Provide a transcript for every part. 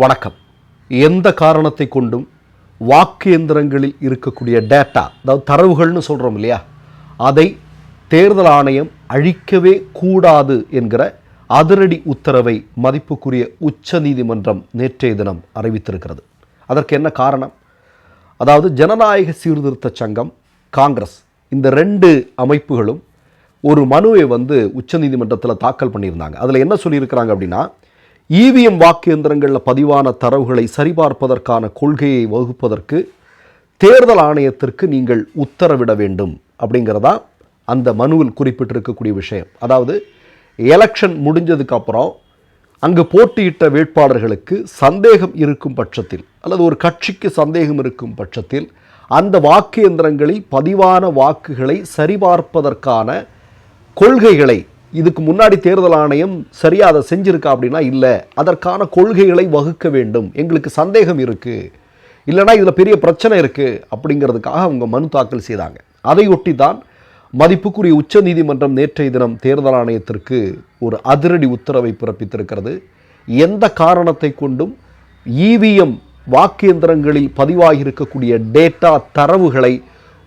வணக்கம். எந்த காரணத்தை கொண்டும் வாக்கு எந்திரங்களில் இருக்கக்கூடிய டேட்டா, அதாவது தரவுகள்னு சொல்கிறோம் இல்லையா, அதை தேர்தல் ஆணையம் அழிக்கவே கூடாது என்கிற அதிரடி உத்தரவை மதிப்புக்குரிய உச்ச நீதிமன்றம் நேற்றைய தினம் அறிவித்திருக்கிறது. அதற்கு என்ன காரணம்? அதாவது ஜனநாயக சீர்திருத்த சங்கம், காங்கிரஸ், இந்த ரெண்டு அமைப்புகளும் ஒரு மனுவை உச்ச நீதிமன்றத்தில் தாக்கல் பண்ணியிருந்தாங்க. அதில் என்ன சொல்லியிருக்கிறாங்க அப்படின்னா, இவிஎம் வாக்கு எந்திரங்களில் பதிவான தரவுகளை சரிபார்ப்பதற்கான கொள்கையை வகுப்பதற்கு தேர்தல் ஆணையத்திற்கு நீங்கள் உத்தரவிட வேண்டும் அப்படிங்கிறதா அந்த மனுவில் குறிப்பிட்டிருக்கக்கூடிய விஷயம். அதாவது எலெக்ஷன் முடிஞ்சதுக்கு அப்புறம் அங்கு போட்டியிட்ட வேட்பாளர்களுக்கு சந்தேகம் இருக்கும் பட்சத்தில், அல்லது ஒரு கட்சிக்கு சந்தேகம் இருக்கும் பட்சத்தில், அந்த வாக்கு எந்திரங்களில் பதிவான வாக்குகளை சரிபார்ப்பதற்கான கொள்கைகளை, இதுக்கு முன்னாடி தேர்தல் ஆணையம் சரியாக அதை செஞ்சுருக்கா அப்படின்னா இல்லை, அதற்கான கொள்கைகளை வகுக்க வேண்டும், எங்களுக்கு சந்தேகம் இருக்குது, இல்லைனா இதில் பெரிய பிரச்சனை இருக்குது அப்படிங்கிறதுக்காக அவங்க மனு தாக்கல் செய்தாங்க. அதையொட்டி தான் மதிப்புக்குரிய உச்ச நீதிமன்றம் நேற்றைய தினம் தேர்தல் ஆணையத்திற்கு ஒரு அதிரடி உத்தரவை பிறப்பித்திருக்கிறது. எந்த காரணத்தை கொண்டும் இவிஎம் வாக்கு எந்திரங்களில் பதிவாகியிருக்கக்கூடிய டேட்டா தரவுகளை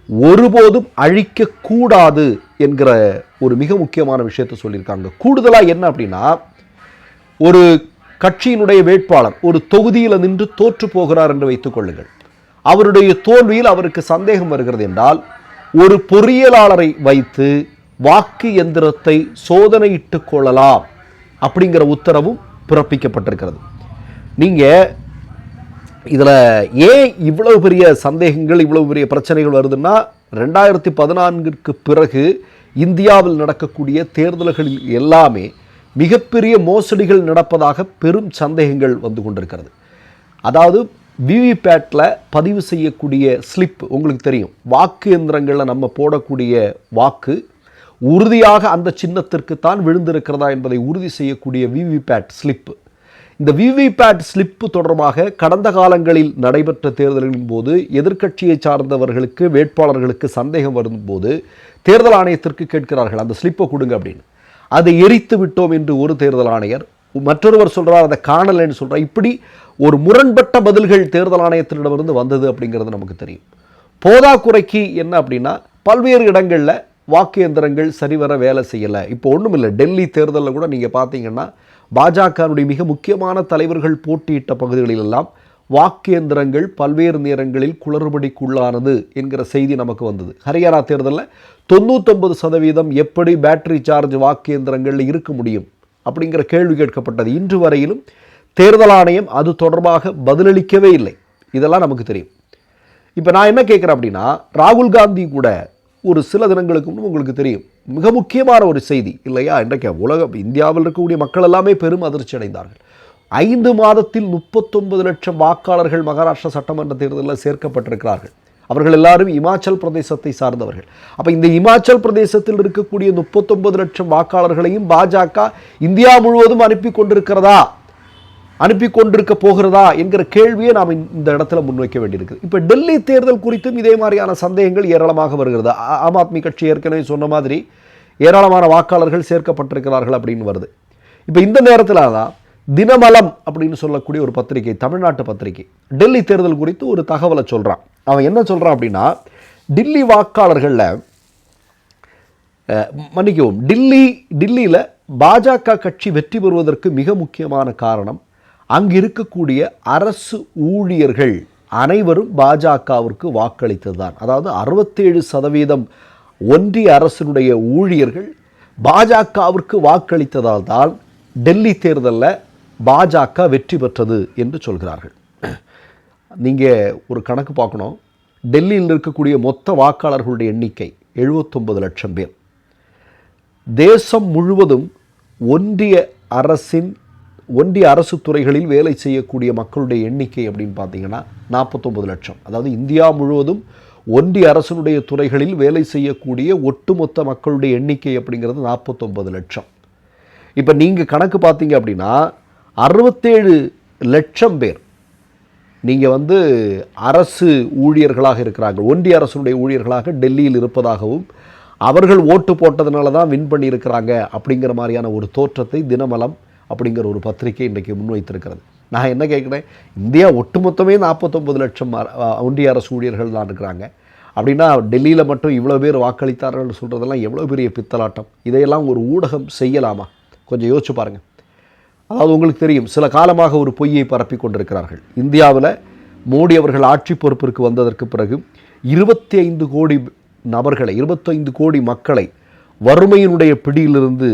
ஒருபோதும் அழிக்கக்கூடாது என்கிற ஒரு மிக முக்கியமான விஷயத்தை சொல்லியிருக்காங்க. கூடுதலாக என்ன அப்படின்னா, ஒரு கட்சியினுடைய வேட்பாளர் ஒரு தொகுதியில் நின்று தோற்று போகிறார் என்று வைத்துக் கொள்ளுங்கள். அவருடைய தோல்வியில் அவருக்கு சந்தேகம் வருகிறது என்றால், ஒரு பொறியியலாளரை வைத்து வாக்கு எந்திரத்தை சோதனையிட்டுக் கொள்ளலாம் அப்படிங்கிற உத்தரவும் பிறப்பிக்கப்பட்டிருக்கிறது. நீங்கள் இதில் ஏன் இவ்வளவு பெரிய சந்தேகங்கள், இவ்வளவு பெரிய பிரச்சனைகள் வருதுன்னா, 2014 பிறகு இந்தியாவில் நடக்கக்கூடிய தேர்தல்களில் எல்லாமே மிகப்பெரிய மோசடிகள் நடப்பதாக பெரும் சந்தேகங்கள் வந்து கொண்டிருக்கிறது. அதாவது விவிபேட்டில் பதிவு செய்யக்கூடிய ஸ்லிப் உங்களுக்கு தெரியும். வாக்கு எந்திரங்களில் நம்ம போடக்கூடிய வாக்கு உறுதியாக அந்த சின்னத்திற்கு தான் விழுந்திருக்கிறதா என்பதை உறுதி செய்யக்கூடிய விவிபேட் ஸ்லிப்பு. இந்த விவிபேட் ஸ்லிப்பு தொடர்பாக கடந்த காலங்களில் நடைபெற்ற தேர்தல்களின் போது எதிர்க்கட்சியை சார்ந்தவர்களுக்கு, வேட்பாளர்களுக்கு சந்தேகம் வரும்போது தேர்தல் ஆணையத்திற்கு கேட்கிறார்கள், அந்த ஸ்லிப்பை கொடுங்க அப்படின்னு. அதை எரித்து விட்டோம் என்று ஒரு தேர்தல் ஆணையர், மற்றொருவர் சொல்கிறார் அதை காணலைன்னு சொல்கிறார். இப்படி ஒரு முரண்பட்ட பதில்கள் தேர்தல் ஆணையத்தினிடமிருந்து வந்தது அப்படிங்கிறது நமக்கு தெரியும். போதாக்குறைக்கு என்ன அப்படின்னா, பல்வேறு இடங்களில் வாக்கு எந்திரங்கள் சரிவர வேலை செய்யலை. இப்போ ஒன்றும் இல்லை, டெல்லி தேர்தலில் கூட நீங்கள் பார்த்தீங்கன்னா பாஜகவுடைய மிக முக்கியமான தலைவர்கள் போட்டியிட்ட பகுதிகளிலெல்லாம் வாக்கு எந்திரங்கள் பல்வேறு நேரங்களில் குளறுபடிக்குள்ளானது என்கிற செய்தி நமக்கு வந்தது. ஹரியானா தேர்தலில் 99% எப்படி பேட்டரி சார்ஜ் வாக்கு எந்திரங்களில் இருக்க முடியும் அப்படிங்கிற கேள்வி கேட்கப்பட்டது. இன்று வரையிலும் தேர்தல் ஆணையம் அது தொடர்பாக பதிலளிக்கவே இல்லை. இதெல்லாம் நமக்கு தெரியும். இப்போ நான் என்ன கேட்குறேன் அப்படின்னா, ராகுல் காந்தி கூட ஒரு சில தினங்களுக்கு முன்பு உங்களுக்கு தெரியும், மிக முக்கியமான ஒரு செய்தி இல்லையா, இன்றைக்கு இந்தியாவில் இருக்கக்கூடிய மக்கள் எல்லாமே பெரும் அதிர்ச்சி அடைந்தார்கள். 5 மாதத்தில் 39 லட்சம் வாக்காளர்கள் மகாராஷ்டிரா சட்டமன்ற தேர்தலில் சேர்க்கப்பட்டிருக்கிறார்கள். அவர்கள் எல்லாரும் இமாச்சல் பிரதேசத்தை சார்ந்தவர்கள். அப்போ இந்த இமாச்சல் பிரதேசத்தில் இருக்கக்கூடிய 39 லட்சம் வாக்காளர்களையும் பாஜக இந்தியா முழுவதும் அனுப்பி கொண்டிருக்க போகிறதா என்கிற கேள்வியை நாம் இந்த இடத்துல முன்வைக்க வேண்டியிருக்குது. இப்போ டெல்லி தேர்தல் குறித்தும் இதே மாதிரியான சந்தேகங்கள் ஏராளமாக வருகிறது. ஆம் ஆத்மி கட்சி ஏற்கனவே சொன்ன மாதிரி ஏராளமான வாக்காளர்கள் சேர்க்கப்பட்டிருக்கிறார்கள் அப்படின்னு வருது. இப்போ இந்த நேரத்தில் தான் தினமலம் அப்படின்னு சொல்லக்கூடிய ஒரு பத்திரிகை, தமிழ்நாட்டு பத்திரிகை, டெல்லி தேர்தல் குறித்து ஒரு தகவலை சொல்கிறான். அவன் என்ன சொல்கிறான் அப்படின்னா, டெல்லி வாக்காளர்களில் டெல்லியில் பாஜக கட்சி வெற்றி பெறுவதற்கு மிக முக்கியமான காரணம், அங்கு இருக்கக்கூடிய அரசு ஊழியர்கள் அனைவரும் பாஜகவிற்கு வாக்களித்தது தான். அதாவது 67% ஒன்றிய அரசினுடைய ஊழியர்கள் பாஜகவிற்கு வாக்களித்ததால் தான் டெல்லி தேர்தலில் பாஜக வெற்றி பெற்றது என்று சொல்கிறார்கள். நீங்கள் ஒரு கணக்கு பார்க்கணும். டெல்லியில் இருக்கக்கூடிய மொத்த வாக்காளர்களுடைய எண்ணிக்கை 79 லட்சம் பேர். தேசம் முழுவதும் ஒன்றிய அரசு துறைகளில் வேலை செய்யக்கூடிய மக்களுடைய எண்ணிக்கை அப்படின்னு பார்த்தீங்கன்னா 49 லட்சம். அதாவது இந்தியா முழுவதும் ஒன்றிய அரசினுடைய துறைகளில் வேலை செய்யக்கூடிய ஒட்டுமொத்த மக்களுடைய எண்ணிக்கை அப்படிங்கிறது 49 லட்சம். இப்போ நீங்கள் கணக்கு பார்த்தீங்க அப்படின்னா 67 லட்சம் பேர் நீங்கள் அரசு ஊழியர்களாக இருக்கிறாங்க, ஒன்றிய அரசுடைய ஊழியர்களாக டெல்லியில் இருப்பதாகவும், அவர்கள் ஓட்டு போட்டதுனால தான் வின் பண்ணியிருக்கிறாங்க அப்படிங்கிற மாதிரியான ஒரு தோற்றத்தை தினமலம் அப்படிங்கிற ஒரு பத்திரிகை இன்றைக்கு முன்வைத்திருக்கிறது. நான் என்ன கேட்குறேன், இந்தியா ஒட்டுமொத்தமே 49 லட்சம் ஒன்றிய அரசு ஊழியர்கள் தான் இருக்கிறாங்க. அப்படின்னா டெல்லியில் மட்டும் இவ்வளோ பேர் வாக்களித்தார்கள் சொல்கிறதெல்லாம் எவ்வளோ பெரிய பித்தலாட்டம். இதையெல்லாம் ஒரு ஊடகம் செய்யலாமா? கொஞ்சம் யோசிச்சு பாருங்கள். அதாவது உங்களுக்கு தெரியும், சில காலமாக ஒரு பொய்யை பரப்பி கொண்டிருக்கிறார்கள். இந்தியாவில் மோடி அவர்கள் ஆட்சி பொறுப்பிற்கு வந்ததற்கு பிறகு 25 கோடி நபர்களை, 25 கோடி மக்களை வறுமையினுடைய பிடியிலிருந்து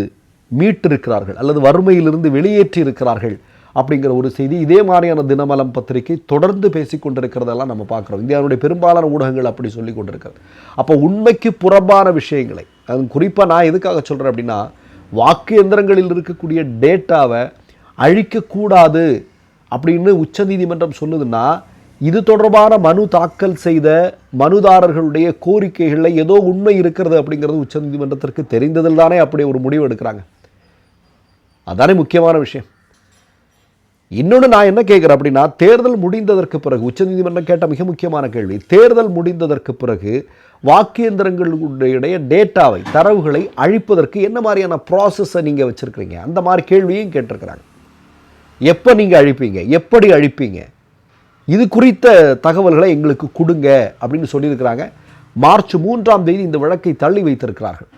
மீட்டிருக்கிறார்கள் அல்லது வறுமையிலிருந்து வெளியேற்றி இருக்கிறார்கள் அப்படிங்கிற ஒரு செய்தி இதே மாதிரியான தினமலம் பத்திரிகை தொடர்ந்து பேசி கொண்டிருக்கிறதெல்லாம் நம்ம பார்க்குறோம். இந்தியாவுடைய பெரும்பாலான ஊடகங்கள் அப்படி சொல்லி கொண்டிருக்கிறது. அப்போ உண்மைக்கு புறம்பான விஷயங்களை, அது குறிப்பாக நான் எதுக்காக சொல்கிறேன் அப்படின்னா, வாக்கு எந்திரங்களில் இருக்கக்கூடிய டேட்டாவை அழிக்கக்கூடாது அப்படின்னு உச்சநீதிமன்றம் சொல்லுதுன்னா, இது தொடர்பான மனு தாக்கல் செய்த மனுதாரர்களுடைய கோரிக்கைகளில் ஏதோ உண்மை இருக்கிறது அப்படிங்கிறது உச்சநீதிமன்றத்திற்கு தெரிந்ததில் தானே அப்படி ஒரு முடிவு எடுக்கிறாங்க. அதானே முக்கியமான விஷயம். இன்னொன்று நான் என்ன கேட்குறேன் அப்படின்னா, தேர்தல் முடிந்ததற்கு பிறகு உச்சநீதிமன்றம் கேட்ட மிக முக்கியமான கேள்வி, தேர்தல் முடிந்ததற்கு பிறகு வாக்கு எந்திரங்களுடைய டேட்டாவை, தரவுகளை அழிப்பதற்கு என்ன மாதிரியான ப்ராசஸை நீங்கள் வச்சுருக்கிறீங்க? அந்த மாதிரி கேள்வியும் கேட்டிருக்கிறாங்க. எப்போ நீங்கள் அழிப்பீங்க, எப்படி அழிப்பீங்க, இது குறித்த தகவல்களை எங்களுக்கு கொடுங்க அப்படின்னு சொல்லியிருக்கிறாங்க. மார்ச் 3ஆம் தேதி இந்த வழக்கை தள்ளி வைத்திருக்கிறார்கள்.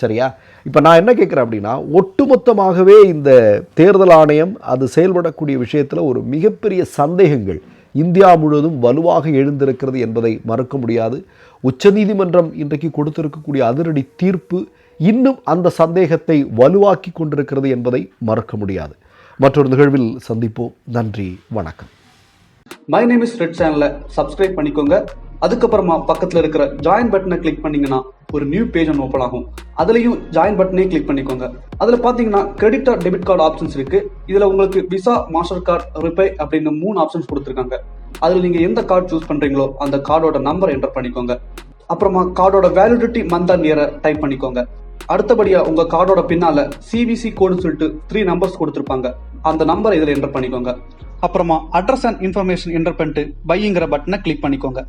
சரியா? இப்போ நான் என்ன கேட்குறேன் அப்படின்னா, ஒட்டுமொத்தமாகவே இந்த தேர்தல் ஆணையம் அது செயல்படக்கூடிய விஷயத்தில் ஒரு மிகப்பெரிய சந்தேகங்கள் இந்தியா முழுவதும் வலுவாக எழுந்திருக்கிறது என்பதை மறுக்க முடியாது. உச்சநீதிமன்றம் இன்றைக்கு கொடுத்திருக்கக்கூடிய அதிரடி தீர்ப்பு இன்னும் அந்த சந்தேகத்தை வலுவாக்கி கொண்டிருக்கிறது என்பதை மறுக்க முடியாது. மற்றொரு நிகழ்வில் சந்திப்போம். நன்றி, வணக்கம். மை நேம் இஸ் ரெட் சேனலை சப்ஸ்கிரைப் பண்ணிக்கோங்க. அதுக்கப்புறமா பக்கத்தில் இருக்கிற ஜாயின் பட்டனை கிளிக் பண்ணீங்கன்னா ஒரு நியூ பேஜ் ஒன்று ஓப்பன் ஆகும். அதுலேயும் ஜாயின் பட்டனே கிளிக் பண்ணிக்கோங்க. அதில் பார்த்தீங்கன்னா credit R debit card options இருக்கு. இதில் உங்களுக்கு விசா, மாஸ்டர் கார்டு, ரிப்பே அப்படின்னு 3 ஆப்ஷன்ஸ் கொடுத்துருக்காங்க. அதில் நீங்கள் எந்த கார்டு சூஸ் பண்ணுறீங்களோ அந்த கார்டோட நம்பர் என்டர் பண்ணிக்கோங்க. அப்புறமா கார்டோட வேலிடிட்டி மந்த் அண்ட் இயரை டைப் பண்ணிக்கோங்க. அடுத்தபடியா உங்க கார்டோட பின்னால சிவிசி கோடுன்னு சொல்லிட்டு 3 நம்பர்ஸ் கொடுத்துருப்பாங்க. அந்த நம்பரை இதில் என்டர் பண்ணிக்கோங்க. அப்புறமா அட்ரஸ் அண்ட் இன்ஃபர்மேஷன் என்டர் பண்ணிட்டு பைங்கிற பட்டனை கிளிக் பண்ணிக்கோங்க.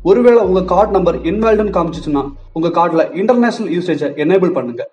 ஒருவேளை உங்க கார்டு நம்பர் இன்வாலிட்னு காமிச்சிச்சுன்னா உங்க கார்டுல இன்டர்நேஷனல் யூசேஜை எனேபிள் பண்ணுங்க.